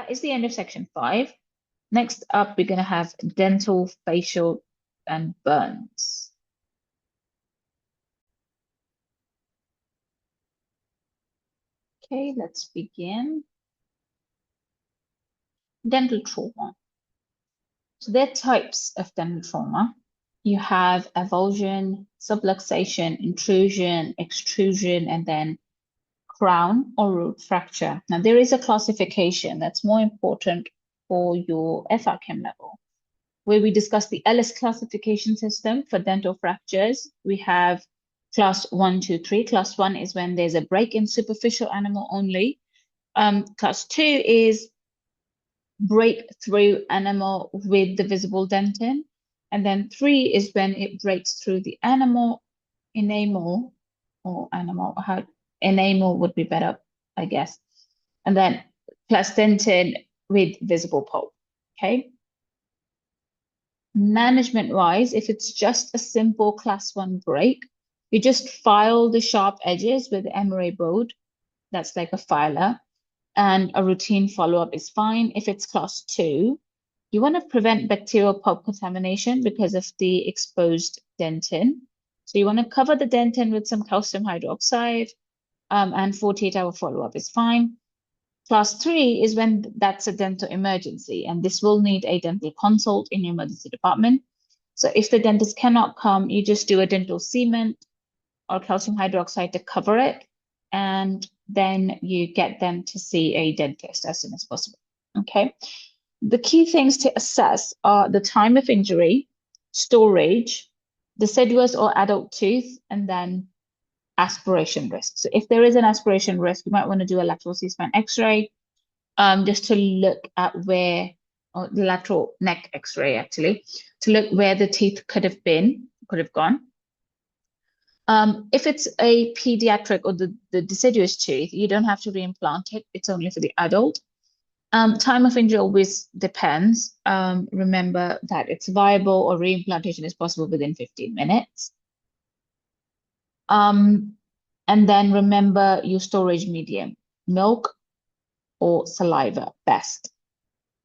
that is the end of section 5. Next up, we're going to have dental, facial, and burns. Okay, let's begin. Dental trauma. So there are types of dental trauma. You have avulsion, subluxation, intrusion, extrusion, and then crown or root fracture. Now, there is a classification that's more important for your FRCEM level, where we discuss the Ellis classification system for dental fractures. We have class 1, 2, 3. Class 1 is when there's a break in superficial enamel only. Class 2 is breakthrough enamel with the visible dentin. And then 3 is when it breaks through the enamel would be better, I guess. And then plus dentin with visible pulp, okay? Management-wise, if it's just a simple class 1 break, you just file the sharp edges with the MRCEM board. That's like a filer. And a routine follow-up is fine. If it's class 2, you want to prevent bacterial pulp contamination because of the exposed dentin. So you want to cover the dentin with some calcium hydroxide, and 48-hour follow-up is fine. Class 3 is when that's a dental emergency, and this will need a dental consult in your emergency department. So if the dentist cannot come, you just do a dental cement or calcium hydroxide to cover it, and then you get them to see a dentist as soon as possible, okay? The key things to assess are the time of injury, storage, deciduous or adult tooth, and then aspiration risk. So if there is an aspiration risk, you might want to do a lateral C-span X-ray, just to look at where, or the lateral neck X-ray actually, to look where the teeth could have gone. If it's a pediatric or the deciduous tooth, you don't have to reimplant it. It's only for the adult. Time of injury always depends. Remember that it's viable or reimplantation is possible within 15 minutes. And then remember your storage medium, milk or saliva best.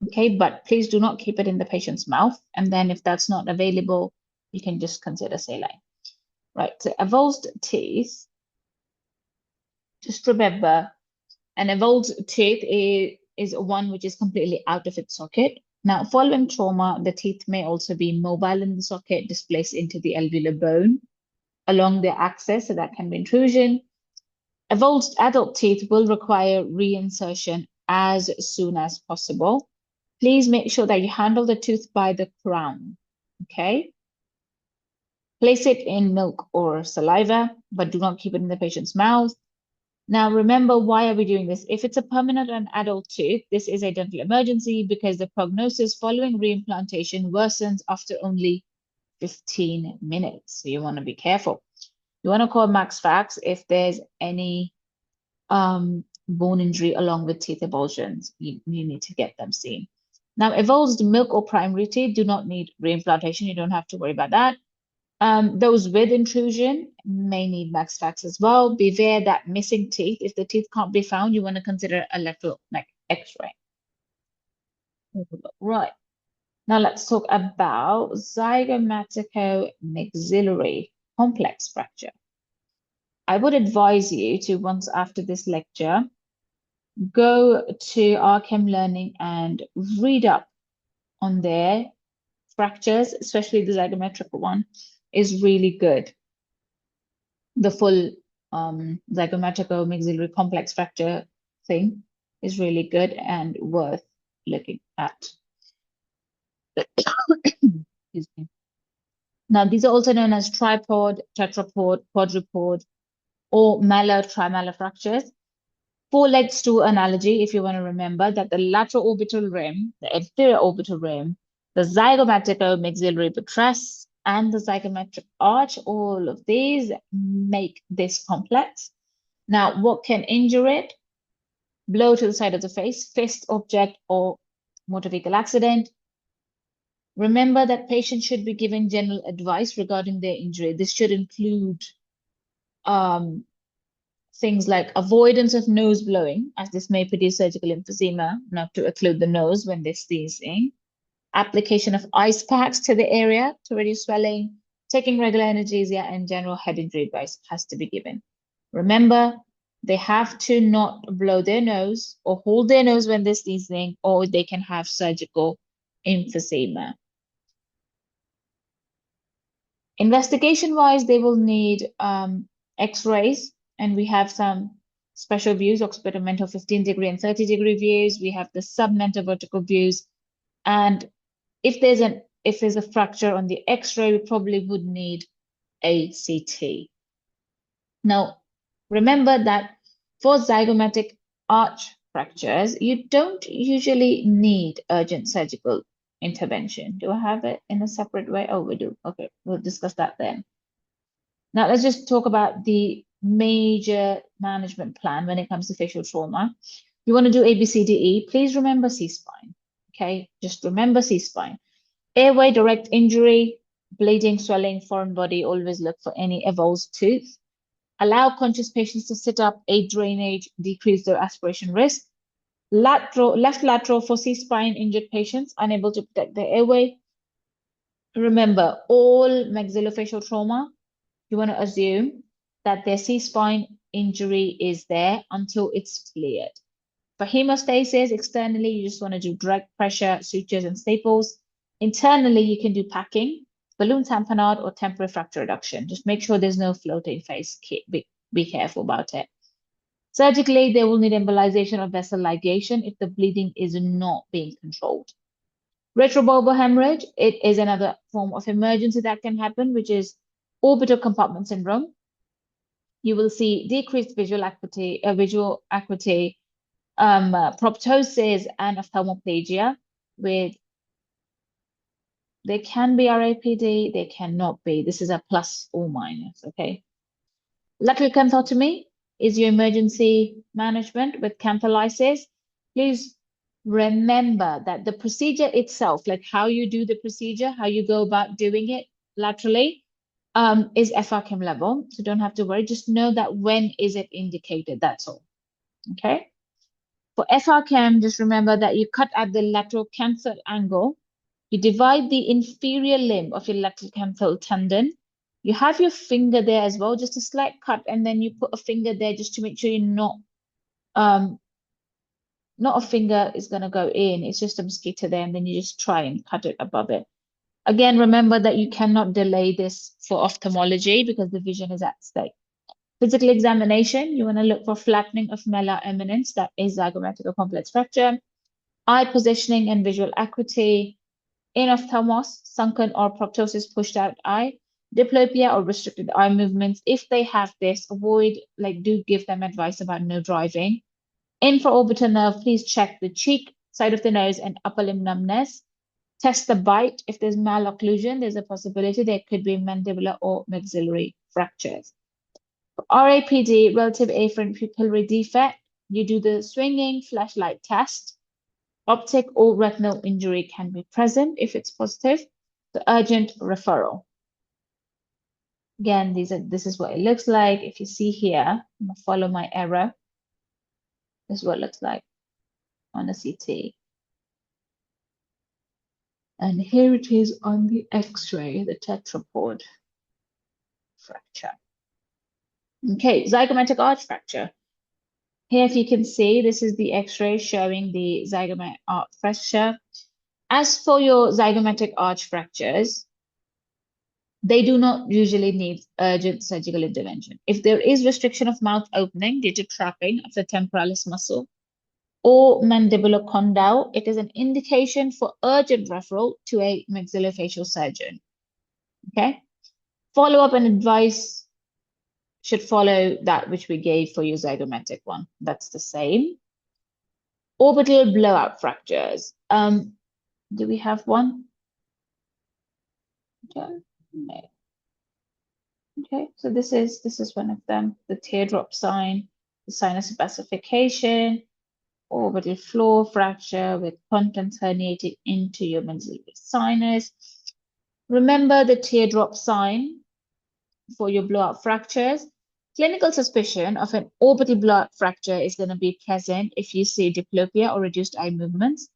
Okay, but please do not keep it in the patient's mouth. And then if that's not available, you can just consider saline. Right, so avulsed teeth, just remember, an avulsed tooth is one which is completely out of its socket. Now, following trauma, the teeth may also be mobile in the socket, displaced into the alveolar bone along the axis, so that can be intrusion. Avulsed adult teeth will require reinsertion as soon as possible. Please make sure that you handle the tooth by the crown, okay? Place it in milk or saliva, but do not keep it in the patient's mouth. Now, remember, why are we doing this? If it's a permanent and adult tooth, this is a dental emergency because the prognosis following reimplantation worsens after only 15 minutes. So you want to be careful. You want to call Max Fax if there's any bone injury along with teeth avulsions. You need to get them seen. Now, avulsed milk or primary teeth do not need reimplantation. You don't have to worry about that. Those with intrusion may need Max Fax as well. Beware that missing teeth, if the teeth can't be found, you want to consider a lateral neck X-ray. Right. Now let's talk about zygomatico-maxillary complex fracture. I would advise you to, once after this lecture, go to RCEM Learning and read up on their fractures, especially the zygomatic one is really good. The full zygomatico-maxillary complex fracture thing is really good and worth looking at. Excuse me. Now, these are also known as tripod, tetrapod, quadrupod, or malar trimalar fractures. 4-legged stool analogy, if you want to remember that the lateral orbital rim, the inferior orbital rim, the zygomatico-maxillary buttress, and the zygomatic arch, all of these make this complex. Now, what can injure it? Blow to the side of the face, fist, object, or motor vehicle accident. Remember that patients should be given general advice regarding their injury. This should include things like avoidance of nose blowing, as this may produce surgical emphysema, not to occlude the nose when they're sneezing. Application of ice packs to the area to reduce swelling, taking regular analgesia, and general head injury advice has to be given. Remember, they have to not blow their nose or hold their nose when they're sneezing, or they can have surgical emphysema. Investigation-wise, they will need X-rays, and we have some special views, occipital 15-degree and 30-degree views. We have the submental vertical views, and if there's a fracture on the X-ray, we probably would need a CT. Now, remember that for zygomatic arch fractures, you don't usually need urgent surgical intervention. Do I have it in a separate way? Oh, we do. Okay, we'll discuss that then. Now, let's just talk about the major management plan when it comes to facial trauma. You want to do A, B, C, D, E. Please remember C-spine. Okay, just remember C-spine. Airway, direct injury, bleeding, swelling, foreign body, always look for any avulsed tooth. Allow conscious patients to sit up, aid drainage, decrease their aspiration risk. Left lateral for C-spine injured patients unable to protect their airway. Remember, all maxillofacial trauma, you want to assume that their C-spine injury is there until it's cleared. For hemostasis, externally, you just want to do direct pressure, sutures, and staples. Internally, you can do packing, balloon tamponade, or temporary fracture reduction. Just make sure there's no floating face. Be careful about it. Surgically, they will need embolization or vessel ligation if the bleeding is not being controlled. Retrobulbar hemorrhage, it is another form of emergency that can happen, which is orbital compartment syndrome. You will see decreased visual acuity, proptosis, and ophthalmoplegia. They can be RAPD, they cannot be. This is a plus or minus, okay? Lateral canthotomy is your emergency management with cantholysis. Please remember that the procedure itself, like how you do the procedure, how you go about doing it laterally, is FRCEM level. So don't have to worry. Just know that when is it indicated, that's all. Okay. For FRCEM, just remember that you cut at the lateral canthal angle. You divide the inferior limb of your lateral canthal tendon. You have your finger there as well, just a slight cut, and then you put a finger there just to make sure you're not a finger is going to go in. It's just a mosquito there, and then you just try and cut it above it. Again, remember that you cannot delay this for ophthalmology because the vision is at stake. Physical examination, you want to look for flattening of malar eminence, that is zygomatic or complex fracture. Eye positioning and visual acuity. Enophthalmos, sunken or proptosis pushed out eye. Diplopia or restricted eye movements. If they have this, do give them advice about no driving. Infraorbital nerve, please check the cheek, side of the nose, and upper limb numbness. Test the bite. If there's malocclusion, there's a possibility there could be mandibular or maxillary fractures. For RAPD, relative afferent pupillary defect, you do the swinging flashlight test. Optic or retinal injury can be present if it's positive. The urgent referral. Again, this is what it looks like. If you see here, I'm going to follow my arrow. This is what it looks like on the CT. And here it is on the X-ray, the tetrapod fracture. Okay, zygomatic arch fracture. Here, if you can see, this is the X-ray showing the zygomatic arch fracture. As for your zygomatic arch fractures, they do not usually need urgent surgical intervention. If there is restriction of mouth opening due to trapping of the temporalis muscle or mandibular condyle, it is an indication for urgent referral to a maxillofacial surgeon. Okay? Follow-up and advice should follow that which we gave for your zygomatic one. That's the same. Orbital blowout fractures. Do we have one? Okay. No. Okay, so this is one of them. The teardrop sign, the sinus opacification, orbital floor fracture with contents herniated into your maxillary sinus. Remember the teardrop sign for your blowout fractures. Clinical suspicion of an orbital blood fracture is going to be present if you see diplopia or reduced eye movements,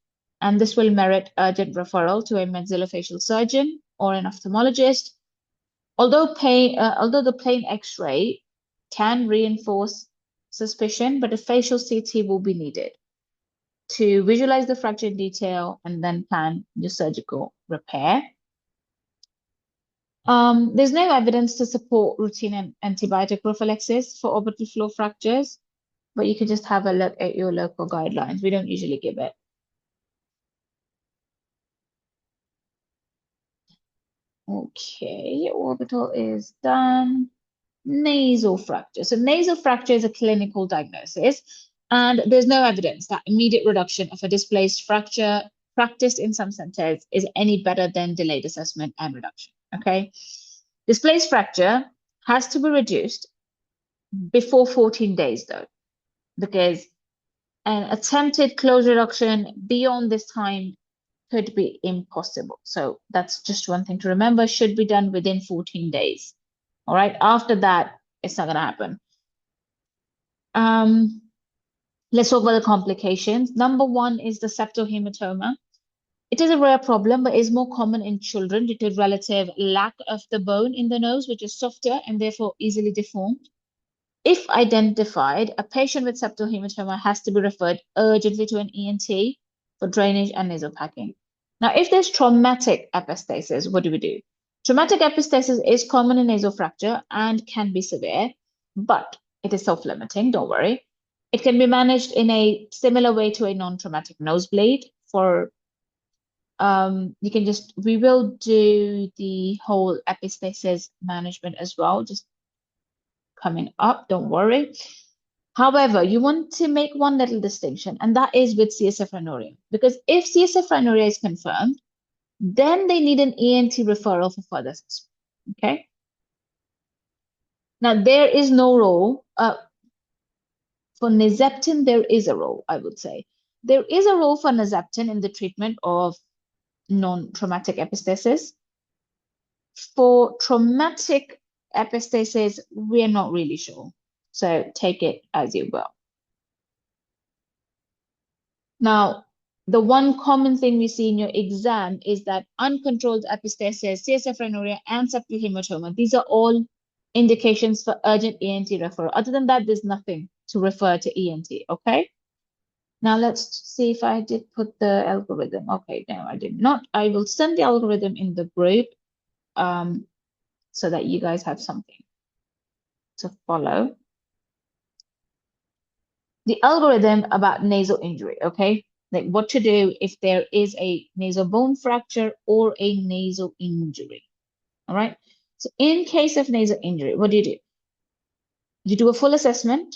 and this will merit urgent referral to a maxillofacial surgeon or an ophthalmologist. Although the plain X-ray can reinforce suspicion, but a facial CT will be needed to visualize the fracture in detail and then plan your surgical repair. There's no evidence to support routine antibiotic prophylaxis for orbital floor fractures, but you can just have a look at your local guidelines. We don't usually give it. Okay, orbital is done. Nasal fracture. So nasal fracture is a clinical diagnosis, and there's no evidence that immediate reduction of a displaced fracture practiced in some centers is any better than delayed assessment and reduction. Okay. Displaced fracture has to be reduced before 14 days, though, because an attempted close reduction beyond this time could be impossible. So that's just one thing to remember, should be done within 14 days. All right, after that, it's not going to happen. Let's talk about the complications. Number one is the septohematoma. It is a rare problem, but is more common in children due to relative lack of the bone in the nose, which is softer and therefore easily deformed. If identified, a patient with septohematoma has to be referred urgently to an ENT for drainage and nasal packing. Now, if there's traumatic epistasis, what do we do? Traumatic epistasis is common in nasal fracture and can be severe, but it is self-limiting, don't worry. It can be managed in a similar way to a non-traumatic nosebleed. We will do the whole epistasis management as well, just coming up, don't worry. However, you want to make one little distinction, and that is with CSF rhinorrhea. Because if CSF rhinorrhea is confirmed, then they need an ENT referral for further assessment. Okay. Now, there is no role for Nizeptin. There is a role, I would say. There is a role for Nizeptin in the treatment of non-traumatic epistasis. For traumatic epistasis, we are not really sure. So take it as you will. Now, the one common thing we see in your exam is that uncontrolled epistasis, CSF rhinorrhea, and septohematoma. These are all indications for urgent ENT referral. Other than that, there's nothing to refer to ENT, okay? Now let's see if I did put the algorithm. Okay, no, I did not. I will send the algorithm in the group so that you guys have something to follow. The algorithm about nasal injury, okay? Like what to do if there is a nasal bone fracture or a nasal injury, all right? So in case of nasal injury, what do? You do a full assessment.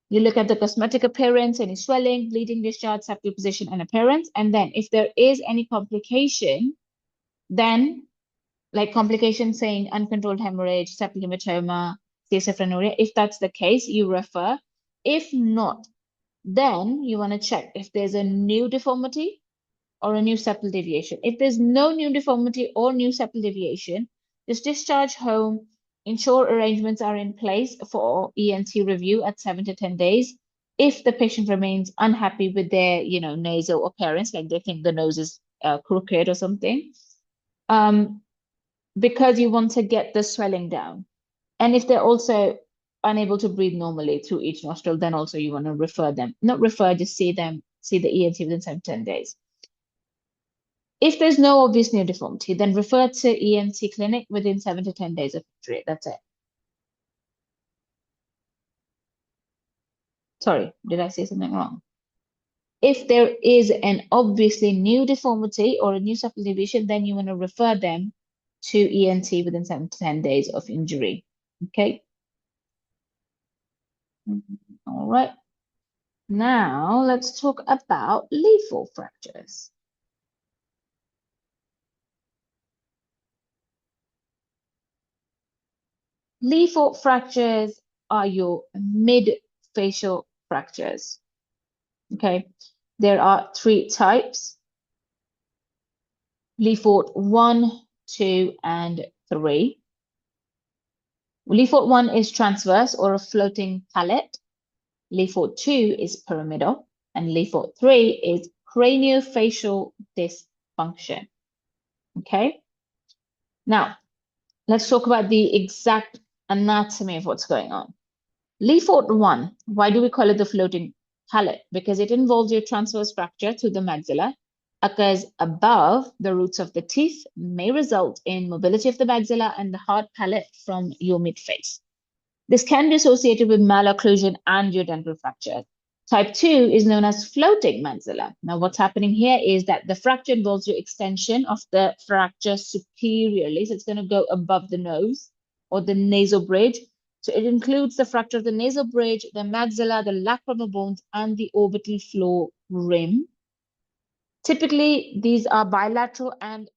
You look at the cosmetic appearance, any swelling, bleeding, discharge, septal position, and appearance. And then if there is any complication, then like complication saying uncontrolled hemorrhage, septal hematoma, CSF rhinorrhea, if that's the case, you refer. If not, then you want to check if there's a new deformity or a new septal deviation. If there's no new deformity or new septal deviation, just discharge home. Ensure arrangements are in place for ENT review at 7 to 10 days. If the patient remains unhappy with their, nasal appearance, like they think the nose is crooked or something, because you want to get the swelling down. And if they're also unable to breathe normally through each nostril, then also you want to refer them. Not refer, just see the ENT within 7 to 10 days. If there's no obvious new deformity, then refer to ENT clinic within 7 to 10 days of injury. That's it. Sorry, did I say something wrong? If there is an obviously new deformity or a new septal deviation, then you want to refer them to ENT within 7 to 10 days of injury. Okay. All right. Now let's talk about lethal fractures. Lethal fractures are your mid-facial fractures. Okay, there are 3 types: Le Fort 1, 2, and 3. Leafort 1 is transverse or a floating palate. Leafort 2 is pyramidal. And Leafort 3 is craniofacial dysfunction. Okay? Now, let's talk about the exact anatomy of what's going on. Leafort 1, why do we call it the floating palate? Because it involves your transverse fracture to the maxilla, occurs above the roots of the teeth, may result in mobility of the maxilla and the hard palate from your midface. This can be associated with malocclusion and your dental fracture. Type 2 is known as floating maxilla. Now, what's happening here is that the fracture involves your extension of the fracture superiorly. So it's going to go above the nose or the nasal bridge. So it includes the fracture of the nasal bridge, the maxilla, the lacrimal bones, and the orbital floor rim. Typically, these are bilateral and